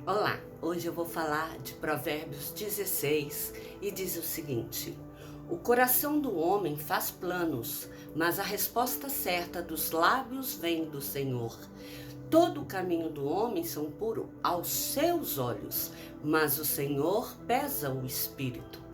Olá, hoje eu vou falar de Provérbios 16 e diz o seguinte: o coração do homem faz planos, mas a resposta certa dos lábios vem do Senhor. Todo o caminho do homem são puro aos seus olhos, mas o Senhor pesa o espírito.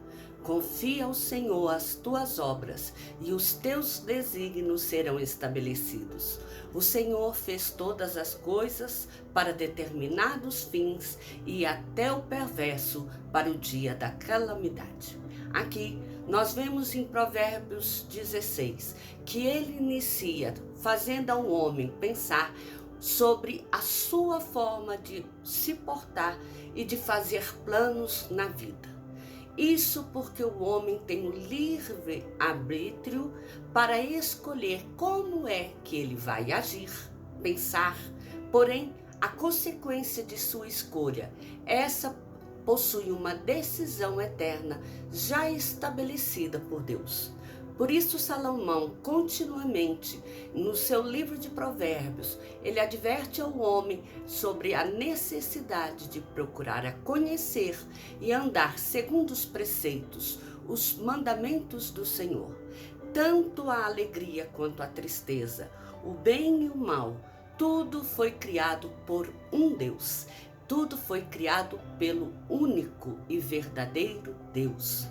Confia ao Senhor as tuas obras e os teus desígnios serão estabelecidos. O Senhor fez todas as coisas para determinados fins e até o perverso para o dia da calamidade. Aqui nós vemos em Provérbios 16 que ele inicia fazendo ao homem pensar sobre a sua forma de se portar e de fazer planos na vida. Isso porque o homem tem o livre arbítrio para escolher como é que ele vai agir, pensar, porém, a consequência de sua escolha, essa possui uma decisão eterna já estabelecida por Deus. Por isso Salomão, continuamente, no seu livro de Provérbios, ele adverte ao homem sobre a necessidade de procurar a conhecer e andar segundo os preceitos, os mandamentos do Senhor. Tanto a alegria quanto a tristeza, o bem e o mal, tudo foi criado por um Deus. Tudo foi criado pelo único e verdadeiro Deus.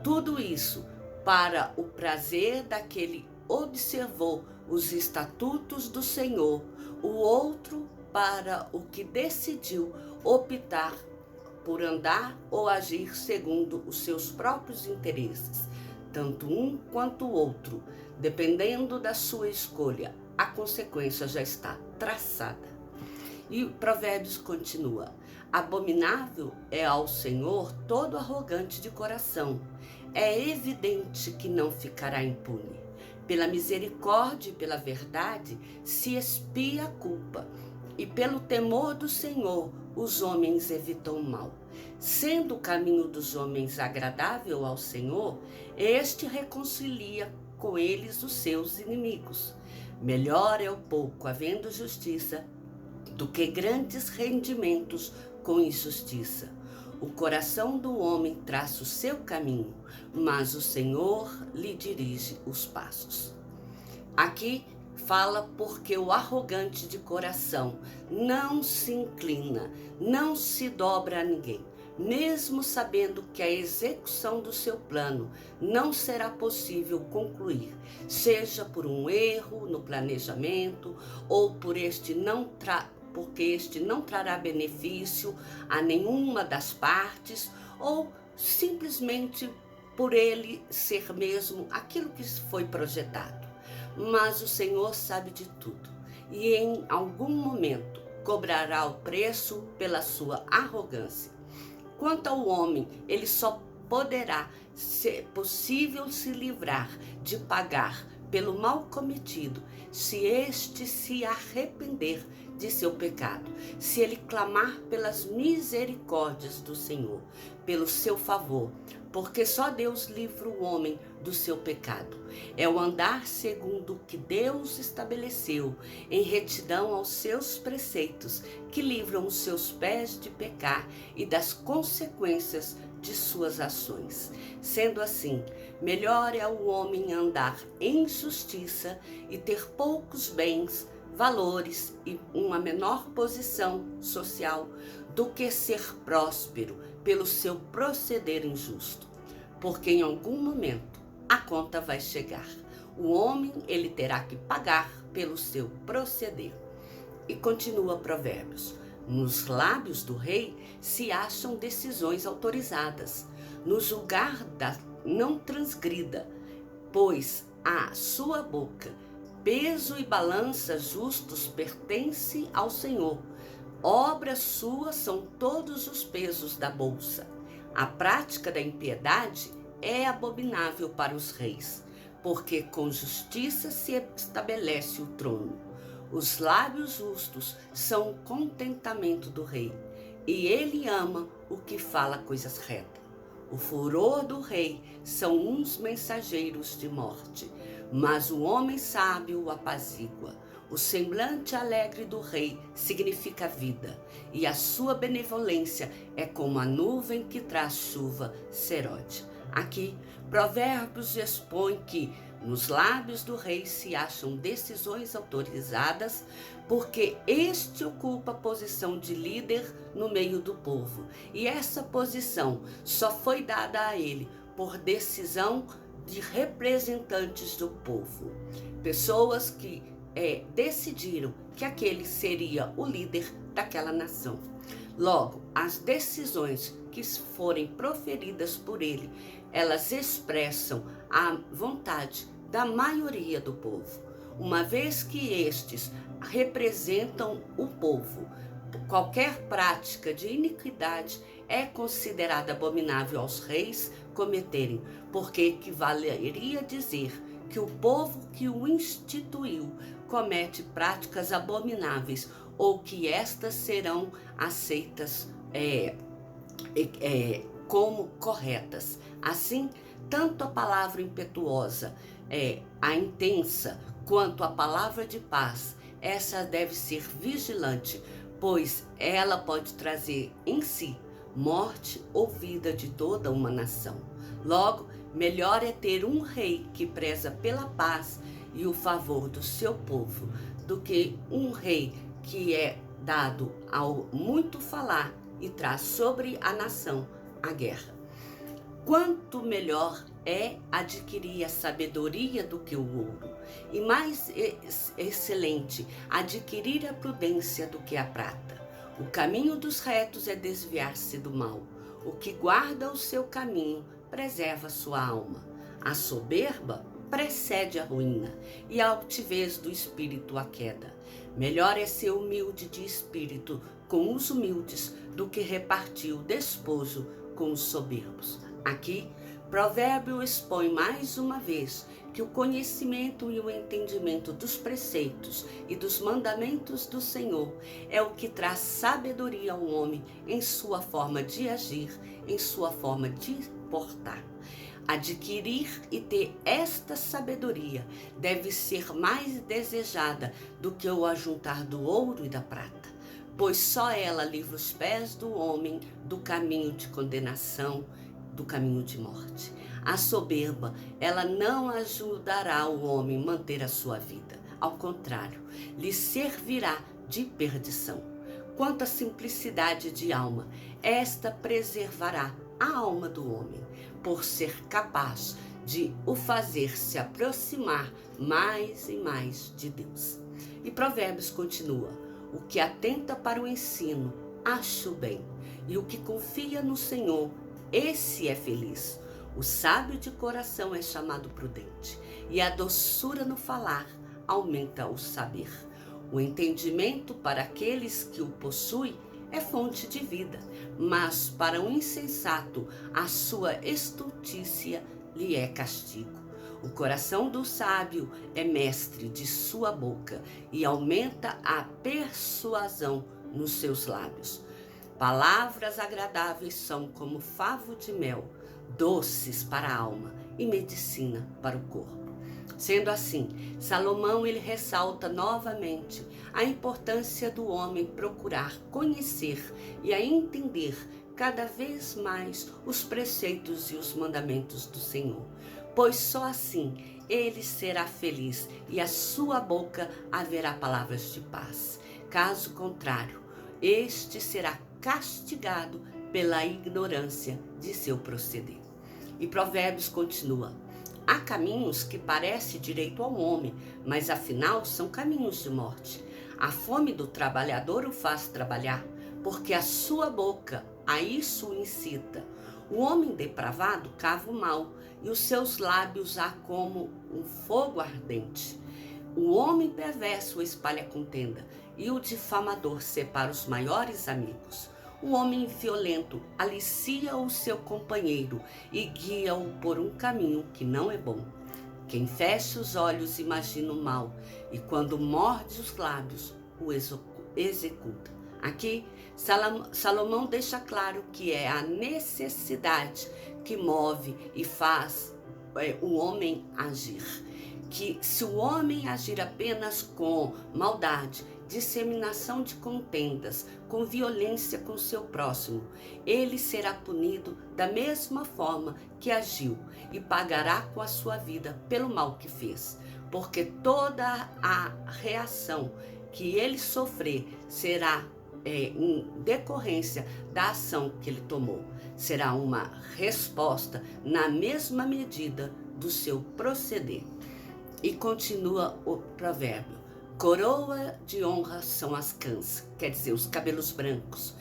Tudo isso para o prazer daquele observou os estatutos do Senhor, o outro para o que decidiu optar por andar ou agir segundo os seus próprios interesses, tanto um quanto o outro, dependendo da sua escolha, a consequência já está traçada. E Provérbios continua: abominável é ao Senhor todo arrogante de coração. É evidente que não ficará impune. Pela misericórdia e pela verdade se expia a culpa, e pelo temor do Senhor os homens evitam o mal. Sendo o caminho dos homens agradável ao Senhor, este reconcilia com eles os seus inimigos. Melhor é o pouco havendo justiça do que grandes rendimentos com injustiça. O coração do homem traça o seu caminho, mas o Senhor lhe dirige os passos. Aqui fala porque o arrogante de coração não se inclina, não se dobra a ninguém, mesmo sabendo que a execução do seu plano não será possível concluir, seja por um erro no planejamento ou porque este não trará benefício a nenhuma das partes, ou simplesmente por ele ser mesmo aquilo que foi projetado. Mas o Senhor sabe de tudo, e em algum momento cobrará o preço pela sua arrogância. Quanto ao homem, ele só poderá ser possível se livrar de pagar pelo mal cometido se este se arrepender de seu pecado, se ele clamar pelas misericórdias do Senhor, pelo seu favor, porque só Deus livra o homem do seu pecado. É o andar segundo o que Deus estabeleceu, em retidão aos seus preceitos, que livram os seus pés de pecar e das consequências de suas ações. Sendo assim, melhor é o homem andar em justiça e ter poucos bens, valores e uma menor posição social do que ser próspero pelo seu proceder injusto, porque em algum momento a conta vai chegar. O homem, ele terá que pagar pelo seu proceder. E continua Provérbios: nos lábios do rei se acham decisões autorizadas. No julgar não transgrida, pois a sua boca peso e balança justos pertencem ao Senhor. Obras suas são todos os pesos da bolsa. A prática da impiedade é abominável para os reis, porque com justiça se estabelece o trono. Os lábios justos são o contentamento do rei, e ele ama o que fala coisas retas. O furor do rei são uns mensageiros de morte, mas o homem sábio o apazigua. O semblante alegre do rei significa vida, e a sua benevolência é como a nuvem que traz chuva serode. Aqui, Provérbios expõe que nos lábios do rei se acham decisões autorizadas, porque este ocupa a posição de líder no meio do povo, e essa posição só foi dada a ele por decisão de representantes do povo, pessoas que decidiram que aquele seria o líder daquela nação. Logo, as decisões que forem proferidas por ele, elas expressam a vontade da maioria do povo. Uma vez que estes representam o povo, qualquer prática de iniquidade é considerada abominável aos reis cometerem, porque equivaleria dizer que o povo que o instituiu comete práticas abomináveis, ou que estas serão aceitas como corretas. Assim, tanto a palavra impetuosa, a intensa, quanto a palavra de paz, essa deve ser vigilante, pois ela pode trazer em si morte ou vida de toda uma nação. Logo, melhor é ter um rei que preza pela paz e o favor do seu povo, do que um rei que é dado ao muito falar e traz sobre a nação a guerra. Quanto melhor é adquirir a sabedoria do que o ouro, e mais excelente adquirir a prudência do que a prata. O caminho dos retos é desviar-se do mal. O que guarda o seu caminho preserva sua alma. A soberba precede a ruína, e a altivez do espírito a queda. Melhor é ser humilde de espírito com os humildes do que repartir o despojo com os soberbos. Aqui, Provérbio expõe mais uma vez que o conhecimento e o entendimento dos preceitos e dos mandamentos do Senhor é o que traz sabedoria ao homem em sua forma de agir, em sua forma de portar. Adquirir e ter esta sabedoria deve ser mais desejada do que o ajuntar do ouro e da prata, pois só ela livra os pés do homem do caminho de condenação, do caminho de morte. A soberba, ela não ajudará o homem a manter a sua vida. Ao contrário, lhe servirá de perdição. Quanto à simplicidade de alma, esta preservará a alma do homem, por ser capaz de o fazer se aproximar mais e mais de Deus. E Provérbios continua: o que atenta para o ensino, acha o bem, e o que confia no Senhor, esse é feliz. O sábio de coração é chamado prudente, e a doçura no falar aumenta o saber. O entendimento para aqueles que o possuem é fonte de vida, mas para o insensato a sua estultícia lhe é castigo. O coração do sábio é mestre de sua boca e aumenta a persuasão nos seus lábios. Palavras agradáveis são como favo de mel, doces para a alma e medicina para o corpo. Sendo assim, Salomão ele ressalta novamente a importância do homem procurar conhecer e a entender cada vez mais os preceitos e os mandamentos do Senhor, pois só assim ele será feliz e a sua boca haverá palavras de paz. Caso contrário, este será castigado pela ignorância de seu proceder. E Provérbios continua: há caminhos que parecem direito ao homem, mas afinal são caminhos de morte. A fome do trabalhador o faz trabalhar, porque a sua boca a isso o incita. O homem depravado cava o mal, e os seus lábios há como um fogo ardente. O homem perverso espalha contenda, e o difamador separa os maiores amigos. O homem violento alicia o seu companheiro e guia-o por um caminho que não é bom. Quem fecha os olhos imagina o mal, e quando morde os lábios, o executa. Aqui, Salomão deixa claro que é a necessidade que move e faz o homem agir, que se o homem agir apenas com maldade, disseminação de contendas, com violência com seu próximo, ele será punido da mesma forma que agiu e pagará com a sua vida pelo mal que fez, porque toda a reação que ele sofrer será em decorrência da ação que ele tomou. Será uma resposta na mesma medida do seu proceder. E continua o provérbio: coroa de honra são as cãs, quer dizer, os cabelos brancos,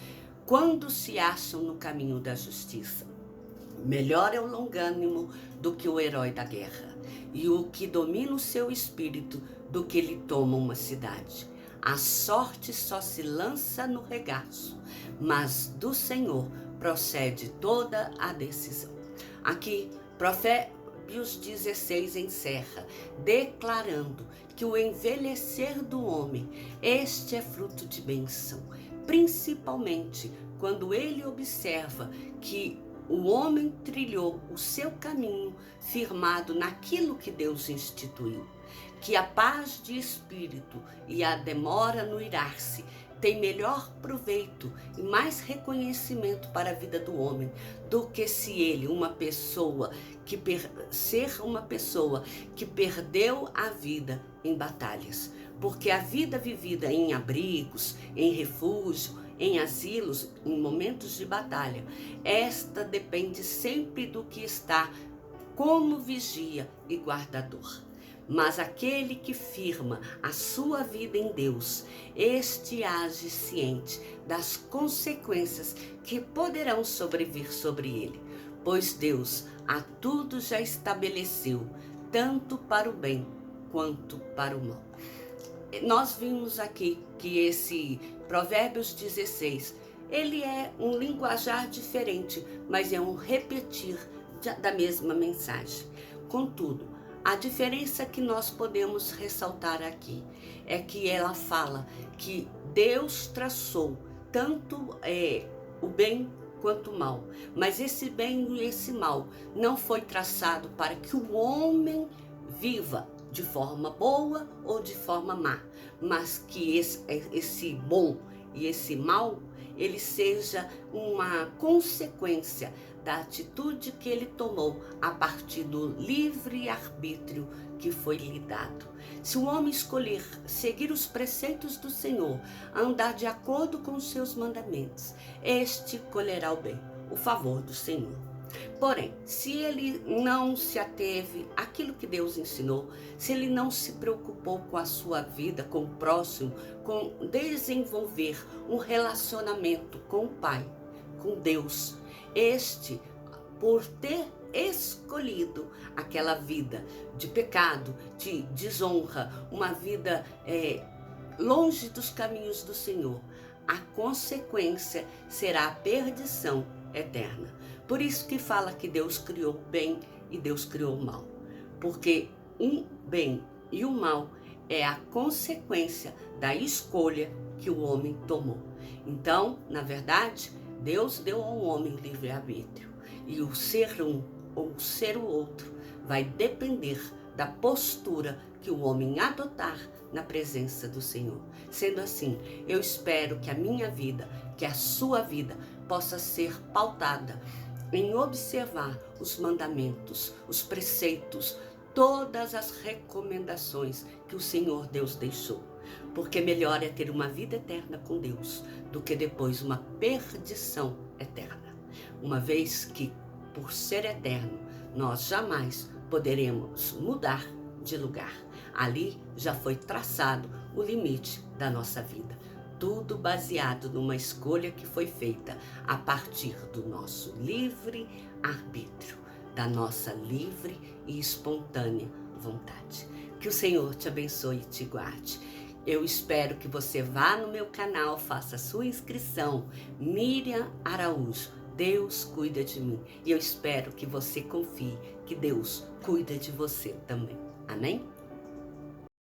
quando se acham no caminho da justiça. Melhor é o longânimo do que o herói da guerra, e o que domina o seu espírito do que lhe toma uma cidade. A sorte só se lança no regaço, mas do Senhor procede toda a decisão. Aqui, Provérbios 16 encerra, declarando que o envelhecer do homem, este é fruto de bênção, principalmente quando ele observa que o homem trilhou o seu caminho firmado naquilo que Deus instituiu, que a paz de espírito e a demora no irar-se tem melhor proveito e mais reconhecimento para a vida do homem do que se ele, ser uma pessoa que perdeu a vida em batalhas. Porque a vida vivida em abrigos, em refúgio, em asilos, em momentos de batalha, esta depende sempre do que está como vigia e guardador. Mas aquele que firma a sua vida em Deus, este age ciente das consequências que poderão sobrevir sobre ele, pois Deus a tudo já estabeleceu, tanto para o bem quanto para o mal. Nós vimos aqui que esse Provérbios 16, ele é um linguajar diferente, mas é um repetir da mesma mensagem. Contudo, a diferença que nós podemos ressaltar aqui é que ela fala que Deus traçou tanto o bem quanto o mal, mas esse bem e esse mal não foi traçado para que o homem viva de forma boa ou de forma má, mas que esse bom e esse mal, ele seja uma consequência da atitude que ele tomou a partir do livre arbítrio que foi lhe dado. Se o homem escolher seguir os preceitos do Senhor, andar de acordo com os seus mandamentos, este colherá o bem, o favor do Senhor. Porém, se ele não se ateve àquilo que Deus ensinou, se ele não se preocupou com a sua vida, com o próximo, com desenvolver um relacionamento com o Pai, com Deus, por ter escolhido aquela vida de pecado, de desonra, uma vida longe dos caminhos do Senhor, a consequência será a perdição eterna. Por isso que fala que Deus criou o bem e Deus criou o mal, porque um bem e o mal é a consequência da escolha que o homem tomou. Então, na verdade, Deus deu ao homem livre-arbítrio, e o ser um ou ser o outro vai depender da postura que o homem adotar na presença do Senhor. Sendo assim, eu espero que a minha vida, que a sua vida, possa ser pautada em observar os mandamentos, os preceitos, todas as recomendações que o Senhor Deus deixou. Porque melhor é ter uma vida eterna com Deus do que depois uma perdição eterna. Uma vez que, por ser eterno, nós jamais poderemos mudar de lugar. Ali já foi traçado o limite da nossa vida. Tudo baseado numa escolha que foi feita a partir do nosso livre arbítrio, da nossa livre e espontânea vontade. Que o Senhor te abençoe e te guarde. Eu espero que você vá no meu canal, faça sua inscrição, Miriam Araújo. Deus cuida de mim. E eu espero que você confie que Deus cuida de você também. Amém?